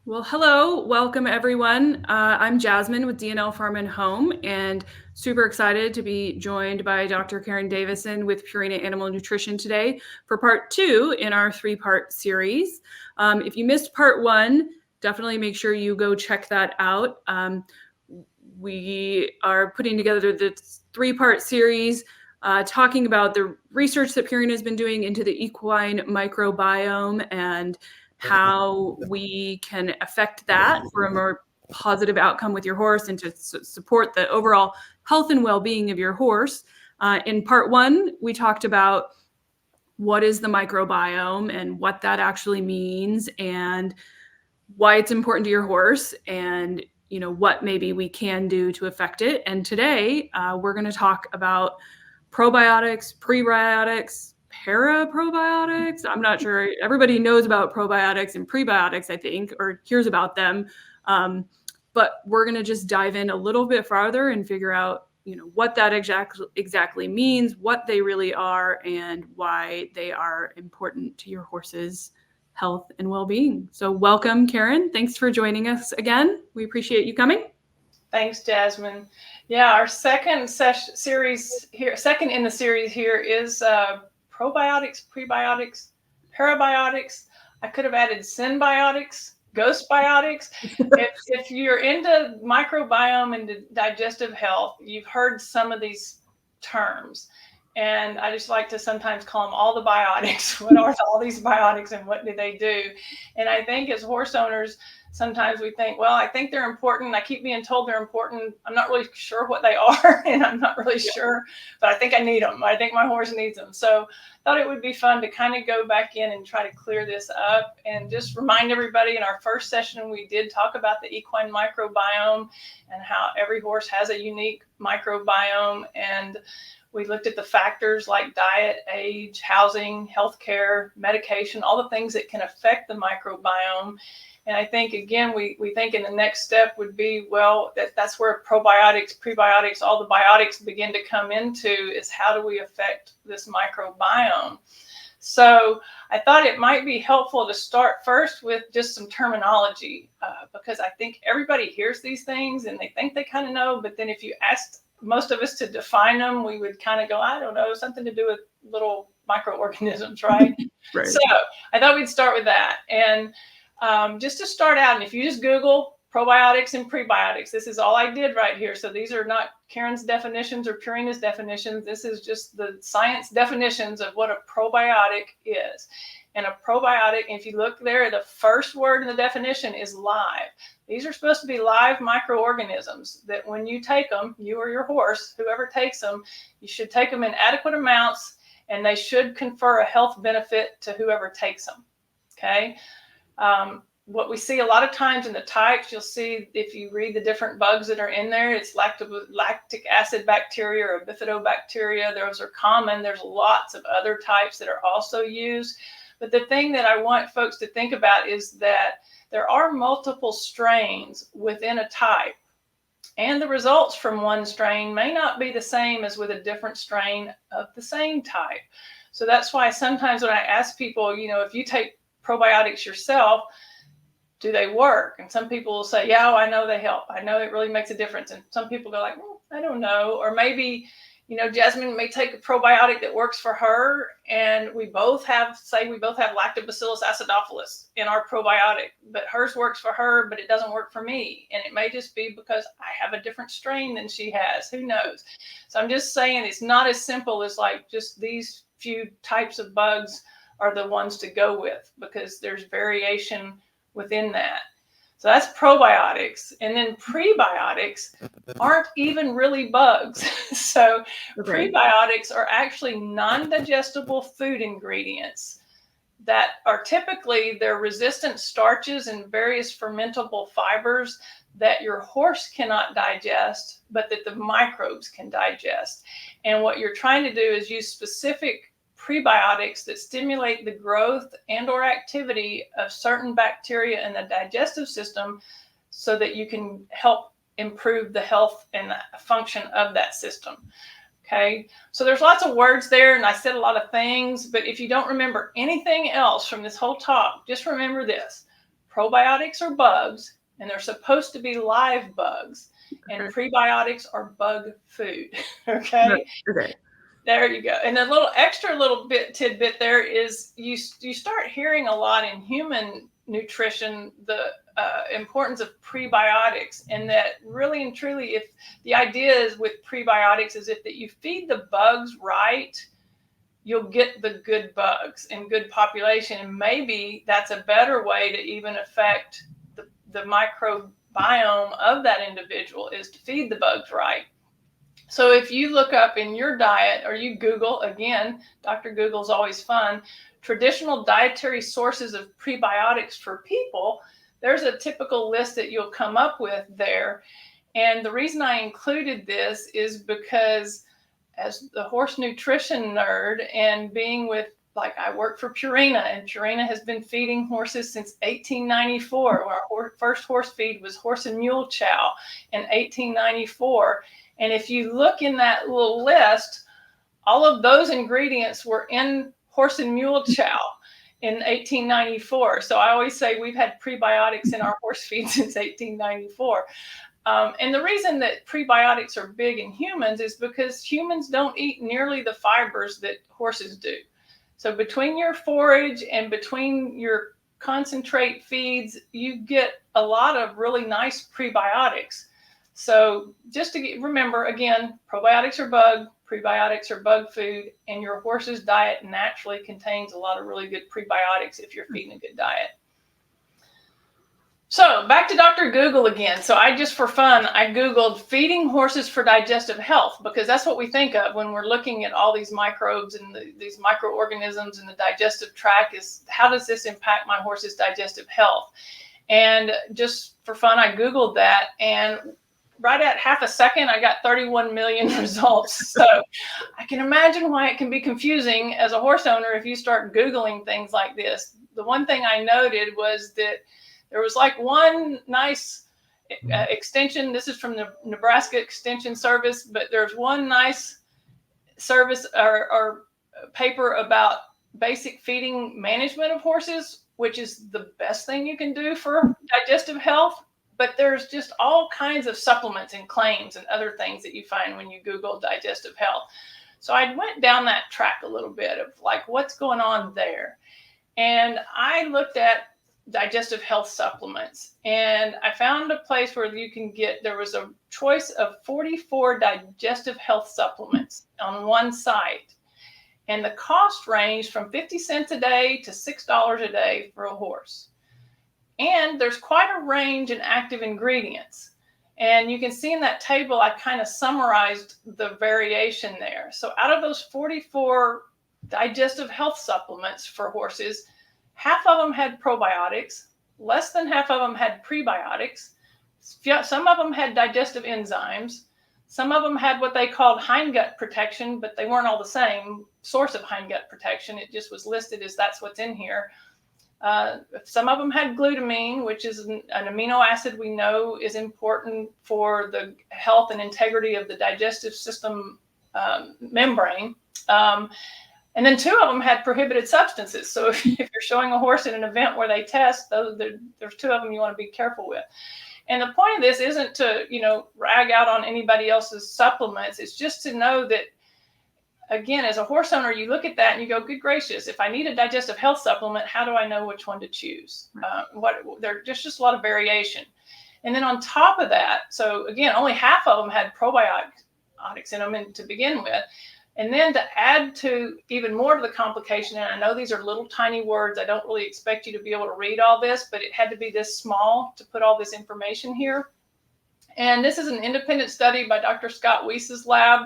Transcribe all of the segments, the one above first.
Well, hello, welcome everyone. I'm Jasmine with DNL Farm and Home, and super excited to be joined by Dr. Karen Davison with Purina Animal Nutrition today for part 2 in our 3-part series. If you missed part 1, definitely make sure you go check that out. We are putting together this 3-part series talking about the research that Purina has been doing into the equine microbiome and how we can affect that for a more positive outcome with your horse and to support the overall health and well-being of your horse. In part 1, we talked about what is the microbiome and what that actually means and why it's important to your horse and what maybe we can do to affect it. And today we're going to talk about probiotics, prebiotics, paraprobiotics. I'm not sure. Everybody knows about probiotics and prebiotics, I think, or hears about them. But we're going to just dive in a little bit farther and figure out, what that exactly means, what they really are, and why they are important to your horse's health and well-being. So welcome, Karen. Thanks for joining us again. We appreciate you coming. Thanks, Jasmine. Yeah, our second series here, second in the series here is probiotics, prebiotics, parabiotics. I could have added symbiotics, ghost biotics. if you're into microbiome and digestive health, you've heard some of these terms. And I just like to sometimes call them all the biotics. What are all these biotics and what do they do? And I think as horse owners, sometimes we think, well, I think they're important. I keep being told they're important. I'm not really sure what they are, and I'm not really sure, but I think I need them. I think my horse needs them. So I thought it would be fun to kind of go back in and try to clear this up and just remind everybody in our first session, we did talk about the equine microbiome and how every horse has a unique microbiome. And we looked at the factors like diet, age, housing, healthcare, medication, all the things that can affect the microbiome. And I think, again, we think in the next step would be, well, that's where probiotics, prebiotics, all the biotics begin to come into, is how do we affect this microbiome? So I thought it might be helpful to start first with just some terminology, because I think everybody hears these things and they think they kind of know, but then if you asked most of us to define them, we would kind of go, I don't know, something to do with little microorganisms, right? Right. So I thought we'd start with that. And just to start out, and if you just Google probiotics and prebiotics, this is all I did right here. So these are not Karen's definitions or Purina's definitions. This is just the science definitions of what a probiotic is. And a probiotic, if you look there, the first word in the definition is live. These are supposed to be live microorganisms that when you take them, you or your horse, whoever takes them, you should take them in adequate amounts, and they should confer a health benefit to whoever takes them. Okay. What we see a lot of times in the types, you'll see if you read the different bugs that are in there, it's lactic acid bacteria or bifidobacteria. Those are common. There's lots of other types that are also used. But the thing that I want folks to think about is that there are multiple strains within a type, and the results from one strain may not be the same as with a different strain of the same type. So that's why sometimes when I ask people, if you take probiotics yourself, do they work? And some people will say, yeah, I know they help. I know it really makes a difference. And some people go like, I don't know. Or maybe, Jasmine may take a probiotic that works for her, and we both have lactobacillus acidophilus in our probiotic, but hers works for her, but it doesn't work for me. And it may just be because I have a different strain than she has. Who knows? So I'm just saying it's not as simple as like just these few types of bugs are the ones to go with, because there's variation within that. So that's probiotics. And then prebiotics aren't even really bugs. So prebiotics are actually non-digestible food ingredients that are typically, they're resistant starches and various fermentable fibers that your horse cannot digest, but that the microbes can digest. And what you're trying to do is use specific prebiotics that stimulate the growth and or activity of certain bacteria in the digestive system so that you can help improve the health and the function of that system. Okay, so there's lots of words there, and I said a lot of things, but if you don't remember anything else from this whole talk, just remember this. probiotics are bugs, and they're supposed to be live bugs, and prebiotics are bug food. Okay. Okay. There you go. And a little extra little bit tidbit there is you start hearing a lot in human nutrition the importance of prebiotics, and that really and truly, if the idea is with prebiotics is if that you feed the bugs right, you'll get the good bugs and good population, and maybe that's a better way to even affect the microbiome of that individual is to feed the bugs right. So if you look up in your diet or you Google, again, Dr. Google's always fun, traditional dietary sources of prebiotics for people, there's a typical list that you'll come up with there. And the reason I included this is because as the horse nutrition nerd and being with, like I work for Purina, and Purina has been feeding horses since 1894. Our first horse feed was horse and mule chow in 1894. And if you look in that little list, all of those ingredients were in horse and mule chow in 1894. So I always say we've had prebiotics in our horse feed since 1894. And the reason that prebiotics are big in humans is because humans don't eat nearly the fibers that horses do. So between your forage and between your concentrate feeds, you get a lot of really nice prebiotics. So just to remember, again, probiotics are bug, prebiotics are bug food, and your horse's diet naturally contains a lot of really good prebiotics if you're feeding a good diet. So back to Dr. Google again. So I just, for fun, I Googled feeding horses for digestive health, because that's what we think of when we're looking at all these microbes and these microorganisms in the digestive tract is how does this impact my horse's digestive health? And just for fun, I Googled that, and right at half a second, I got 31 million results. So I can imagine why it can be confusing as a horse owner if you start Googling things like this. The one thing I noted was that there was like one nice extension. This is from the Nebraska Extension Service, but there's one nice service or paper about basic feeding management of horses, which is the best thing you can do for digestive health. But there's just all kinds of supplements and claims and other things that you find when you Google digestive health. So I went down that track a little bit of like, what's going on there? And I looked at digestive health supplements, and I found a place where you can get, there was a choice of 44 digestive health supplements on one site. And the cost ranged from 50 cents a day to $6 a day for a horse. And there's quite a range in active ingredients. And you can see in that table, I kind of summarized the variation there. So out of those 44 digestive health supplements for horses, half of them had probiotics, less than half of them had prebiotics. Some of them had digestive enzymes. Some of them had what they called hindgut protection, but they weren't all the same source of hindgut protection. It just was listed as that's what's in here. Some of them had glutamine, which is an amino acid we know is important for the health and integrity of the digestive system membrane. And then two of them had prohibited substances. So if you're showing a horse at an event where they test, there's two of them you want to be careful with. And the point of this isn't to, rag out on anybody else's supplements. It's just to know that, again, as a horse owner, you look at that and you go, good gracious, if I need a digestive health supplement, how do I know which one to choose? There's just a lot of variation. And then on top of that, so again, only half of them had probiotics in them to begin with. And then to add to even more to the complication, and I know these are little tiny words, I don't really expect you to be able to read all this, but it had to be this small to put all this information here. And this is an independent study by Dr. Scott Weiss's lab,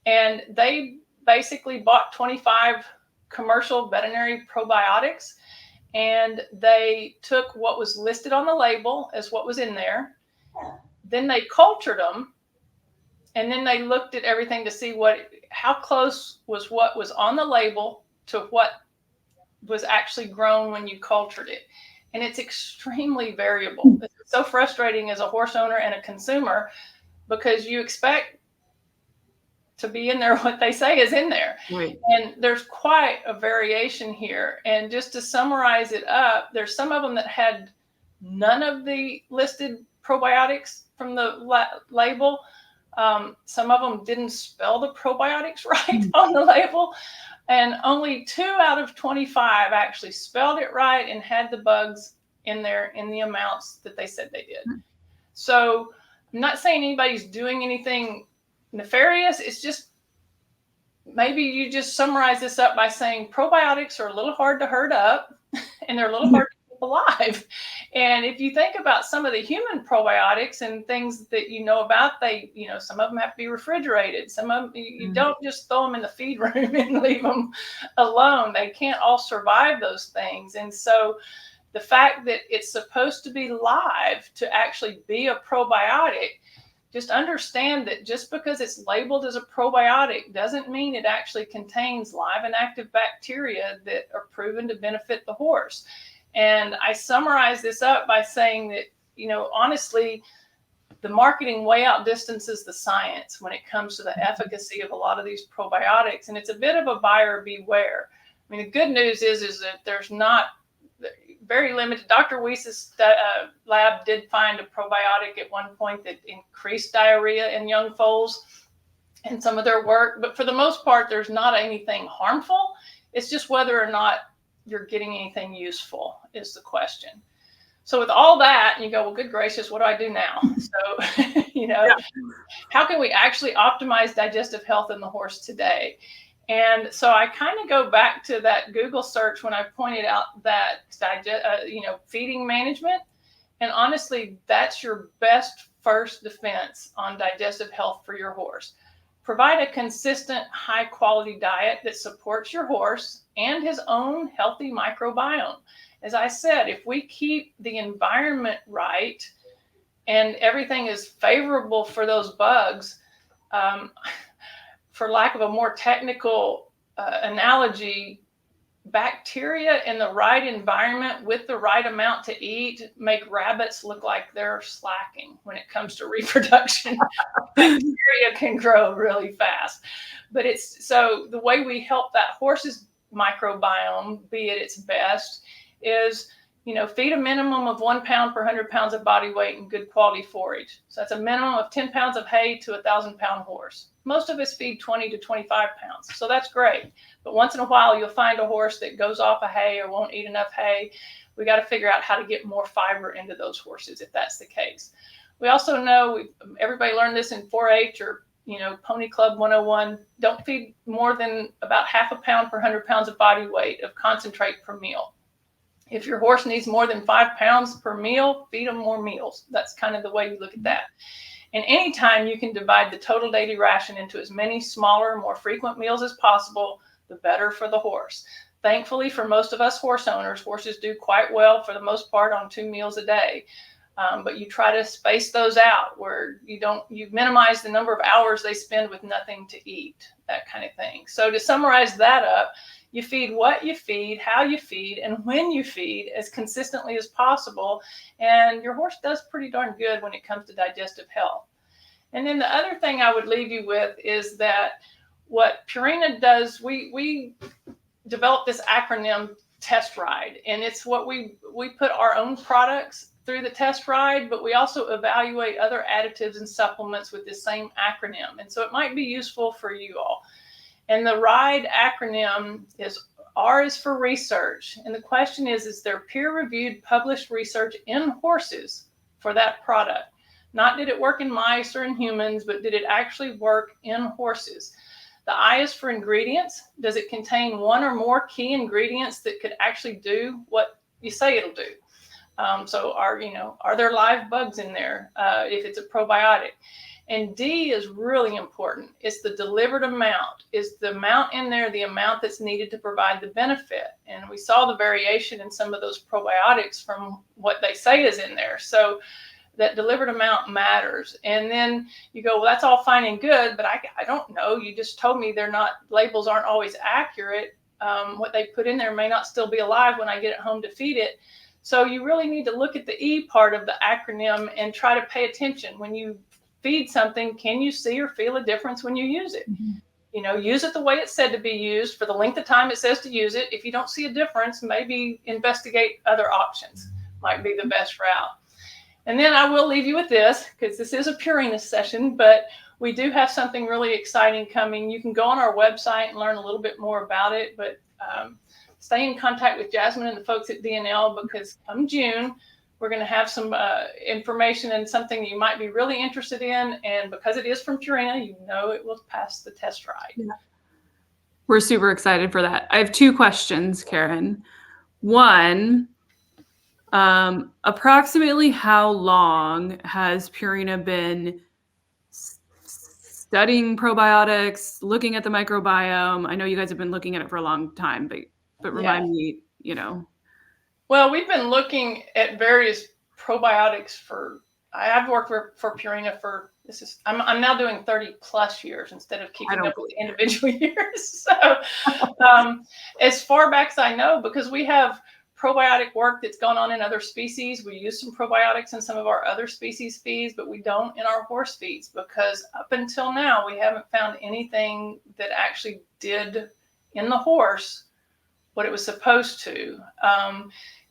and they basically bought 25 commercial veterinary probiotics, and they took what was listed on the label as what was in there. Then they cultured them, and then they looked at everything to see how close was what was on the label to what was actually grown when you cultured it. And it's extremely variable. It's so frustrating as a horse owner and a consumer because you expect to be in there what they say is in there. Right. And there's quite a variation here. And just to summarize it up, there's some of them that had none of the listed probiotics from the label. Some of them didn't spell the probiotics right on the label. And only 2 out of 25 actually spelled it right and had the bugs in there in the amounts that they said they did. So I'm not saying anybody's doing anything nefarious. It's just, maybe you just summarize this up by saying probiotics are a little hard to herd up and they're a little hard to keep alive. And if you think about some of the human probiotics and things that you know about, they, some of them have to be refrigerated. Some of them, you don't just throw them in the feed room and leave them alone. They can't all survive those things. And so the fact that it's supposed to be live to actually be a probiotic, just understand that just because it's labeled as a probiotic doesn't mean it actually contains live and active bacteria that are proven to benefit the horse. And I summarize this up by saying that, honestly, the marketing way outdistances the science when it comes to the efficacy of a lot of these probiotics. And it's a bit of a buyer beware. I mean, the good news is that there's not very limited. Dr. Weiss's lab did find a probiotic at one point that increased diarrhea in young foals in some of their work. But for the most part, there's not anything harmful. It's just whether or not you're getting anything useful is the question. So with all that, you go, well, good gracious, what do I do now? So, how can we actually optimize digestive health in the horse today? And so I kind of go back to that Google search when I pointed out that, feeding management. And honestly, that's your best first defense on digestive health for your horse. Provide a consistent, high quality diet that supports your horse and his own healthy microbiome. As I said, if we keep the environment right and everything is favorable for those bugs, for lack of a more technical analogy, bacteria in the right environment with the right amount to eat make rabbits look like they're slacking when it comes to reproduction. Bacteria can grow really fast. But so the way we help that horse's microbiome be at its best is, feed a minimum of 1 pound per 100 pounds of body weight and good quality forage. So that's a minimum of 10 pounds of hay to a 1,000-pound horse. Most of us feed 20 to 25 pounds. So that's great. But once in a while, you'll find a horse that goes off of hay or won't eat enough hay. We got to figure out how to get more fiber into those horses if that's the case. We also know, everybody learned this in 4-H or, Pony Club 101, don't feed more than about 0.5 pound per 100 pounds of body weight of concentrate per meal. If your horse needs more than 5 pounds per meal, feed them more meals. That's kind of the way you look at that. And anytime you can divide the total daily ration into as many smaller, more frequent meals as possible, the better for the horse. Thankfully, for most of us horse owners, horses do quite well for the most part on 2 meals a day. But you try to space those out where you minimize the number of hours they spend with nothing to eat, that kind of thing. So to summarize that up, you feed what you feed, how you feed, and when you feed as consistently as possible. And your horse does pretty darn good when it comes to digestive health. And then the other thing I would leave you with is that what Purina does, we developed this acronym test ride. And it's what we put our own products through the test ride, but we also evaluate other additives and supplements with this same acronym. And so it might be useful for you all. And the RIDE acronym is, R is for research. And the question is there peer-reviewed published research in horses for that product? Not did it work in mice or in humans, but did it actually work in horses? The I is for ingredients. Does it contain one or more key ingredients that could actually do what you say it'll do? So are there live bugs in there if it's a probiotic? And D is really important. It's the delivered amount. Is the amount in there the amount that's needed to provide the benefit? And we saw the variation in some of those probiotics from what they say is in there. So that delivered amount matters. And then you go, well, that's all fine and good, but I don't know. You just told me labels aren't always accurate. What they put in there may not still be alive when I get it home to feed it. So you really need to look at the E part of the acronym and try to pay attention. When you feed something, can you see or feel a difference when you use it? Mm-hmm. Use it the way it's said to be used for the length of time it says to use it. If you don't see a difference, maybe investigate other options. might be the best route. And then I will leave you with this, because this is a Purina session, but we do have something really exciting coming. You can go on our website and learn a little bit more about it, but stay in contact with Jasmine and the folks at DNL, because come June, we're going to have some information and something that you might be really interested in. And because it is from Purina, you know it will pass the test ride. Yeah. We're super excited for that. I have 2 questions, Karen. One, approximately how long has Purina been studying probiotics, looking at the microbiome? I know you guys have been looking at it for a long time, but remind me, you know. Well, we've been looking at various probiotics I've worked for Purina for, I'm now doing 30 plus years instead of keeping up with individual years. So as far back as I know, because we have probiotic work that's gone on in other species, we use some probiotics in some of our other species feeds, but we don't in our horse feeds, because up until now, we haven't found anything that actually did in the horse what it was supposed to.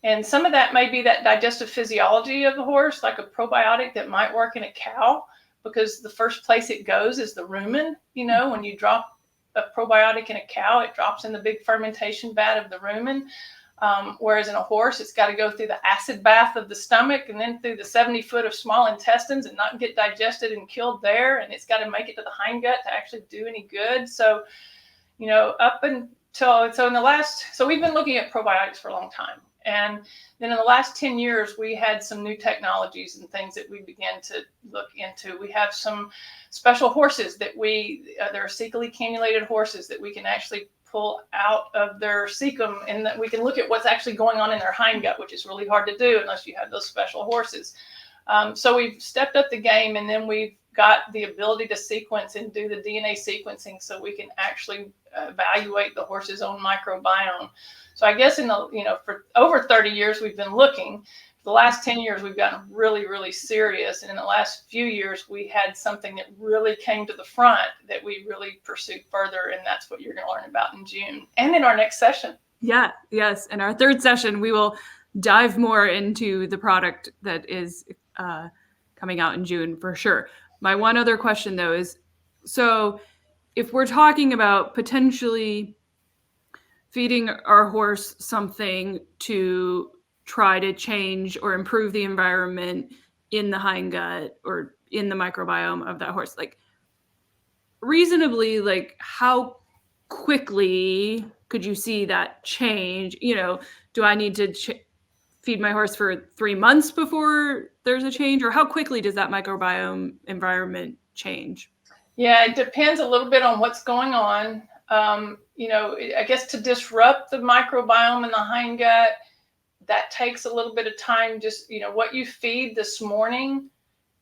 And some of that may be that digestive physiology of the horse, like a probiotic that might work in a cow, because the first place it goes is the rumen. You know, when you drop a probiotic in a cow, it drops in the big fermentation vat of the rumen. Whereas in a horse, it's got to go through the acid bath of the stomach and then through the 70 foot of small intestines and not get digested and killed there. And it's got to make it to the hindgut to actually do any good. So, you know, so we've been looking at probiotics for a long time. And then in the last 10 years, we had some new technologies and things that we began to look into. We have some special horses that they're cecally cannulated horses that we can actually pull out of their cecum, and that we can look at what's actually going on in their hindgut, which is really hard to do unless you have those special horses. So we've stepped up the game, and then we've got the ability to sequence and do the DNA sequencing so we can actually evaluate the horse's own microbiome. So I guess for over 30 years, we've been looking. The last 10 years, we've gotten really, really serious. And in the last few years, we had something that really came to the front that we really pursued further. And that's what you're going to learn about in June and in our next session. Yeah, yes. In our 3rd session, we will dive more into the product that is coming out in June for sure. My one other question, though, is, so if we're talking about potentially feeding our horse something to try to change or improve the environment in the hindgut or in the microbiome of that horse, like reasonably, like how quickly could you see that change? You know, do I need to feed my horse for 3 months before there's a change, or how quickly does that microbiome environment change? Yeah, it depends a little bit on what's going on. I guess to disrupt the microbiome in the hindgut, that takes a little bit of time. Just, what you feed this morning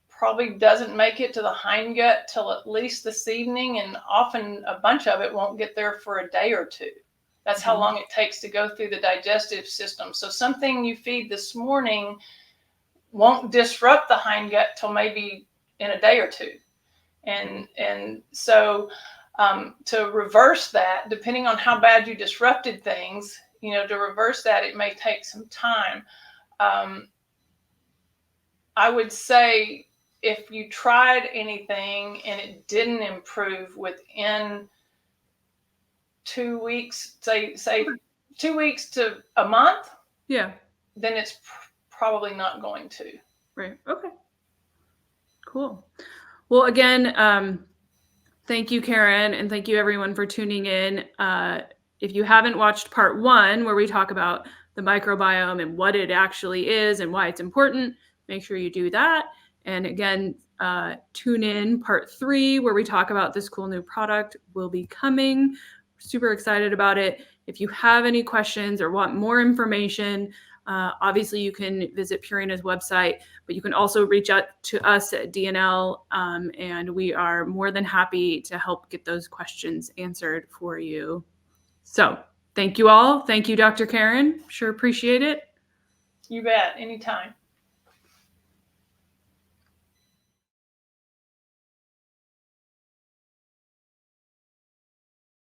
probably doesn't make it to the hindgut till at least this evening. And often a bunch of it won't get there for a day or 2. That's how long it takes to go through the digestive system. So something you feed this morning won't disrupt the hindgut till maybe in a day or 2. And so to reverse that, depending on how bad you disrupted things, to reverse that, it may take some time. I would say if you tried anything and it didn't improve within 2 weeks, say 2 weeks to a month, yeah, then it's probably not going to. Right. Okay. Cool. Well, again, thank you, Karen, and thank you everyone for tuning in. If you haven't watched part 1, where we talk about the microbiome and what it actually is and why it's important, make sure you do that. And again, tune in part 3, where we talk about this cool new product will be coming. We're super excited about it. If you have any questions or want more information, obviously you can visit Purina's website, but you can also reach out to us at DNL, and we are more than happy to help get those questions answered for you. So thank you all. Thank you, Dr. Karen. Sure appreciate it. You bet. Anytime.